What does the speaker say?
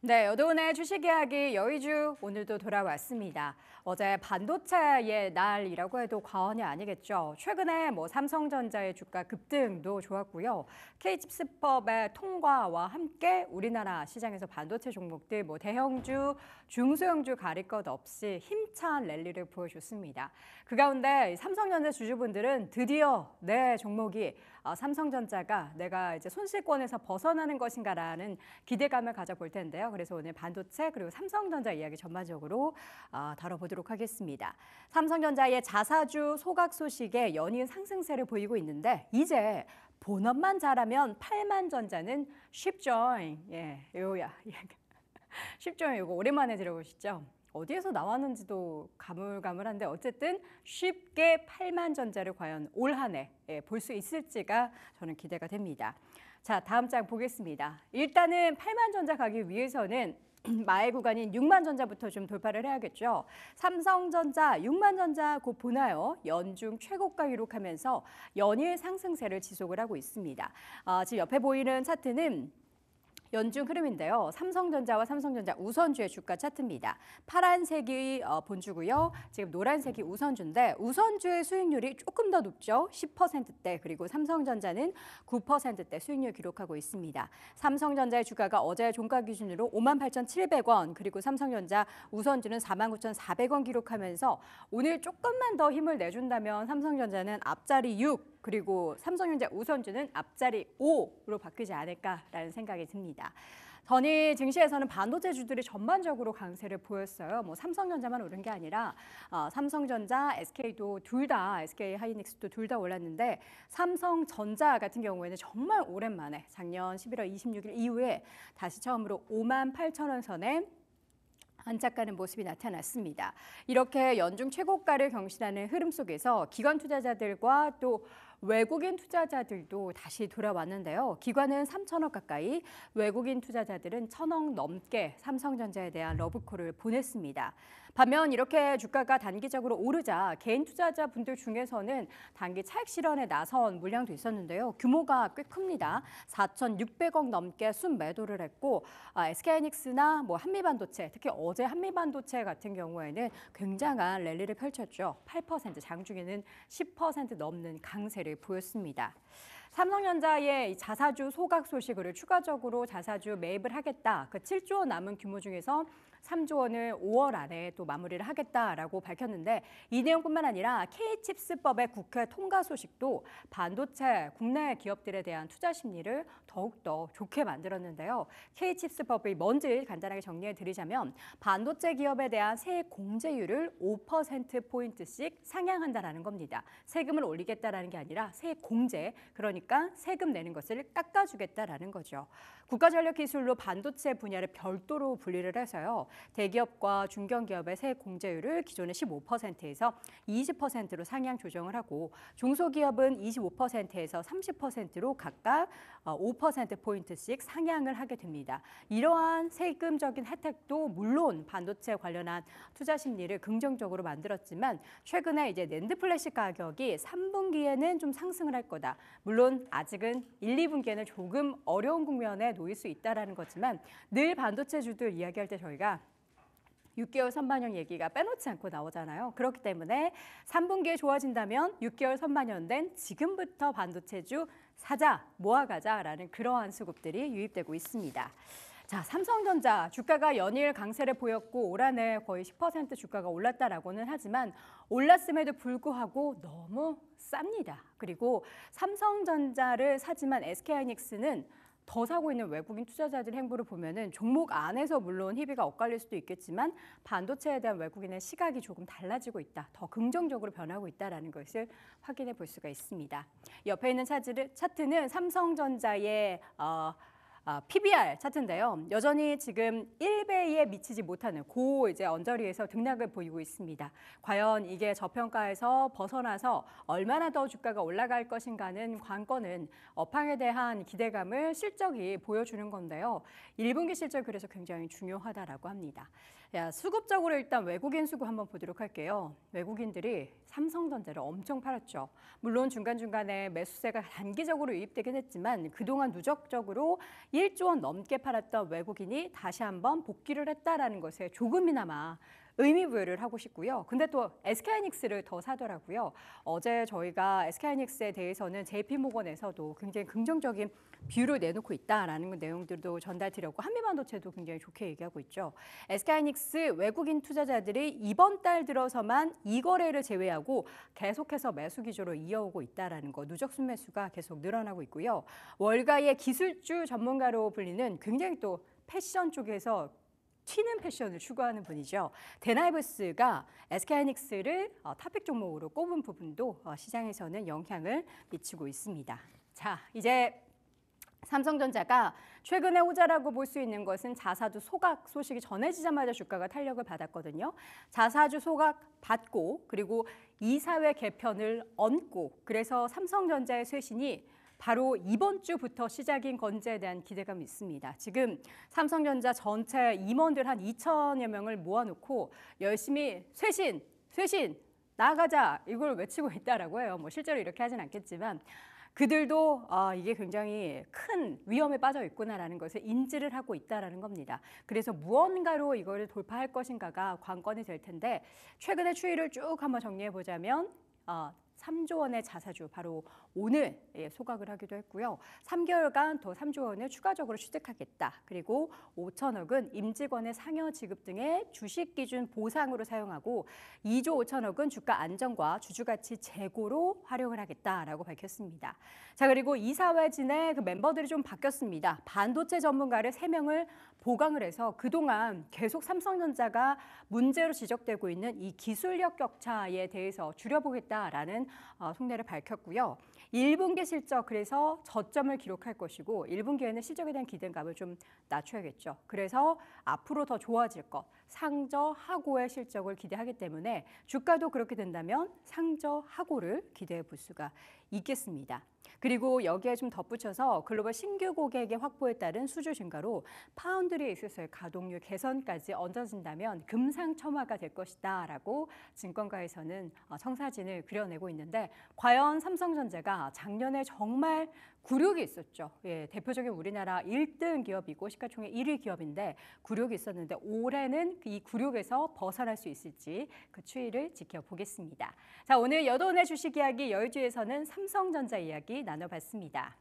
네, 여도은의 주식 이야기 여의주 오늘도 돌아왔습니다. 어제 반도체의 날이라고 해도 과언이 아니겠죠. 최근에 삼성전자의 주가 급등도 좋았고요. K칩스법의 통과와 함께 우리나라 시장에서 반도체 종목들 대형주, 중소형주 가릴 것 없이 힘찬 랠리를 보여줬습니다. 그 가운데 삼성전자 주주분들은 드디어 내 종목이 삼성전자가 내가 이제 손실권에서 벗어나는 것인가라는 기대감을 가져볼 텐데요. 그래서 오늘 반도체 그리고 삼성전자 이야기 전반적으로 다뤄보도록 하겠습니다. 삼성전자의 자사주 소각 소식에 연이은 상승세를 보이고 있는데 이제 본업만 잘하면 8만 전자는 쉽조잉. 쉽조잉 이거 오랜만에 들어보시죠? 어디에서 나왔는지도 가물가물한데 어쨌든 쉽게 8만 전자를 과연 올 한 해 볼 수 있을지가 저는 기대가 됩니다. 자, 다음 장 보겠습니다. 일단은 8만 전자 가기 위해서는 마의 구간인 6만 전자부터 좀 돌파를 해야겠죠. 삼성전자 6만 전자 곧 보나요? 연중 최고가 기록하면서 연일 상승세를 지속을 하고 있습니다. 지금 옆에 보이는 차트는 연중 흐름인데요. 삼성전자와 삼성전자 우선주의 주가 차트입니다. 파란색이 본주고요. 지금 노란색이 우선주인데 우선주의 수익률이 조금 더 높죠. 10%대 그리고 삼성전자는 9%대 수익률 기록하고 있습니다. 삼성전자의 주가가 어제 종가 기준으로 58,700원 그리고 삼성전자 우선주는 49,400원 기록하면서 오늘 조금만 더 힘을 내준다면 삼성전자는 앞자리 6 그리고 삼성전자 우선주는 앞자리 5로 바뀌지 않을까라는 생각이 듭니다. 전일 증시에서는 반도체주들이 전반적으로 강세를 보였어요. 삼성전자만 오른 게 아니라 삼성전자, SK도 둘 다, SK 하이닉스도 둘 다 올랐는데 삼성전자 같은 경우에는 정말 오랜만에 작년 11월 26일 이후에 다시 처음으로 58,000원 선에 안착가는 모습이 나타났습니다. 이렇게 연중 최고가를 경신하는 흐름 속에서 기관 투자자들과 또 외국인 투자자들도 다시 돌아왔는데요. 기관은 3천억 가까이, 외국인 투자자들은 1,000억 넘게 삼성전자에 대한 러브콜을 보냈습니다. 반면 이렇게 주가가 단기적으로 오르자 개인 투자자분들 중에서는 단기 차익 실현에 나선 물량도 있었는데요. 규모가 꽤 큽니다. 4,600억 넘게 순매도를 했고 SK하이닉스나 한미반도체, 특히 어제 한미반도체 같은 경우에는 굉장한 랠리를 펼쳤죠. 8%, 장중에는 10% 넘는 강세를 보였습니다. 삼성전자의 자사주 소각 소식으로 추가적으로 자사주 매입을 하겠다. 그 7조 원 남은 규모 중에서 3조 원을 5월 안에 또 마무리를 하겠다라고 밝혔는데 이 내용뿐만 아니라 K칩스법의 국회 통과 소식도 반도체 국내 기업들에 대한 투자 심리를 더욱더 좋게 만들었는데요. K칩스법이 뭔지 간단하게 정리해 드리자면 반도체 기업에 대한 세액 공제율을 5%포인트씩 상향한다라는 겁니다. 세금을 올리겠다라는 게 아니라 세액 공제, 그러니까 세금 내는 것을 깎아주겠다라는 거죠. 국가전력기술로 반도체 분야를 별도로 분리를 해서요. 대기업과 중견기업의 세액 공제율을 기존의 15%에서 20%로 상향 조정을 하고 중소기업은 25%에서 30%로 각각 5%포인트씩 상향을 하게 됩니다. 이러한 세금적인 혜택도 물론 반도체 관련한 투자 심리를 긍정적으로 만들었지만 최근에 이제 낸드 플래시 가격이 3분기에는 좀 상승을 할 거다. 물론 아직은 1, 2분기에는 조금 어려운 국면에 놓일 수 있다는 거지만 늘 반도체주들 이야기할 때 저희가 6개월 선반영 얘기가 빼놓지 않고 나오잖아요. 그렇기 때문에 3분기에 좋아진다면 6개월 선반영 된 지금부터 반도체주 사자, 모아가자라는 그러한 수급들이 유입되고 있습니다. 자, 삼성전자 주가가 연일 강세를 보였고 올 한 해 거의 10% 주가가 올랐다라고는 하지만 올랐음에도 불구하고 너무 쌉니다. 그리고 삼성전자를 사지만 SK하이닉스는 더 사고 있는 외국인 투자자들 행보를 보면은 종목 안에서 물론 희비가 엇갈릴 수도 있겠지만 반도체에 대한 외국인의 시각이 조금 달라지고 있다. 더 긍정적으로 변하고 있다는 것을 확인해 볼 수가 있습니다. 옆에 있는 차트는 삼성전자의 PBR 차트인데요. 여전히 지금 1배에 미치지 못하는 이제 언저리에서 등락을 보이고 있습니다. 과연 이게 저평가에서 벗어나서 얼마나 더 주가가 올라갈 것인가는 관건은 업황에 대한 기대감을 실적이 보여주는 건데요. 1분기 실적 그래서 굉장히 중요하다라고 합니다. 수급적으로 일단 외국인 수급 한번 보도록 할게요. 외국인들이 삼성전자를 엄청 팔았죠. 물론 중간중간에 매수세가 단기적으로 유입되긴 했지만 그동안 누적적으로 1조 원 넘게 팔았던 외국인이 다시 한번 복귀를 했다라는 것에 조금이나마 의미 부여를 하고 싶고요. 근데 또 SK하이닉스를 더 사더라고요. 어제 저희가 SK하이닉스에 대해서는 JP모건에서도 굉장히 긍정적인 뷰를 내놓고 있다라는 내용들도 전달드렸고 한미반도체도 굉장히 좋게 얘기하고 있죠. SK하이닉스 외국인 투자자들이 이번 달 들어서만 이 거래를 제외하고 계속해서 매수 기조로 이어오고 있다라는 거, 누적 순매수가 계속 늘어나고 있고요. 월가의 기술주 전문가로 불리는 굉장히 또 패션 쪽에서 튀는 패션을 추구하는 분이죠. 데나이브스가 SK하이닉스를 탑픽 종목으로 꼽은 부분도 시장에서는 영향을 미치고 있습니다. 자, 이제 삼성전자가 최근에 호재라고 볼 수 있는 것은 자사주 소각 소식이 전해지자마자 주가가 탄력을 받았거든요. 자사주 소각 받고 그리고 이사회 개편을 얹고 그래서 삼성전자의 쇄신이 바로 이번 주부터 시작인 건지에 대한 기대감이 있습니다. 지금 삼성전자 전체 임원들 한 2천여 명을 모아놓고 열심히 쇄신, 나아가자 이걸 외치고 있다라고 해요. 뭐 실제로 이렇게 하진 않겠지만 그들도 이게 굉장히 큰 위험에 빠져 있구나라는 것을 인지를 하고 있다라는 겁니다. 그래서 무언가로 이거를 돌파할 것인가가 관건이 될 텐데 최근의 추이를 쭉 한번 정리해 보자면 3조 원의 자사주 바로 오늘 소각을 하기도 했고요. 3개월간 더 3조 원을 추가적으로 취득하겠다. 그리고 5천억은 임직원의 상여 지급 등의 주식 기준 보상으로 사용하고 2조 5천억은 주가 안정과 주주가치 재고로 활용을 하겠다라고 밝혔습니다. 자, 그리고 이사회진의 그 멤버들이 좀 바뀌었습니다. 반도체 전문가를 3명을 보강을 해서 그동안 계속 삼성전자가 문제로 지적되고 있는 이 기술력 격차에 대해서 줄여보겠다라는 속내를 밝혔고요. 1분기 실적 그래서 저점을 기록할 것이고 1분기에는 실적에 대한 기대감을 좀 낮춰야겠죠. 그래서 앞으로 더 좋아질 것, 상저하고의 실적을 기대하기 때문에 주가도 그렇게 된다면 상저하고를 기대해 볼 수가 있겠습니다. 그리고 여기에 좀 덧붙여서 글로벌 신규 고객의 확보에 따른 수주 증가로 파운드리에 있어서의 가동률 개선까지 얹어진다면 금상첨화가 될 것이다라고 증권가에서는 청사진을 그려내고 있는데 과연 삼성전자가 작년에 정말 굴욕이 있었죠. 예, 대표적인 우리나라 1등 기업이고 시가총액 1위 기업인데 굴욕이 있었는데 올해는 이 굴욕에서 벗어날 수 있을지 그 추이를 지켜보겠습니다. 자, 오늘 여돈의 주식 이야기 여의주에서는 삼성전자 이야기 나눠봤습니다.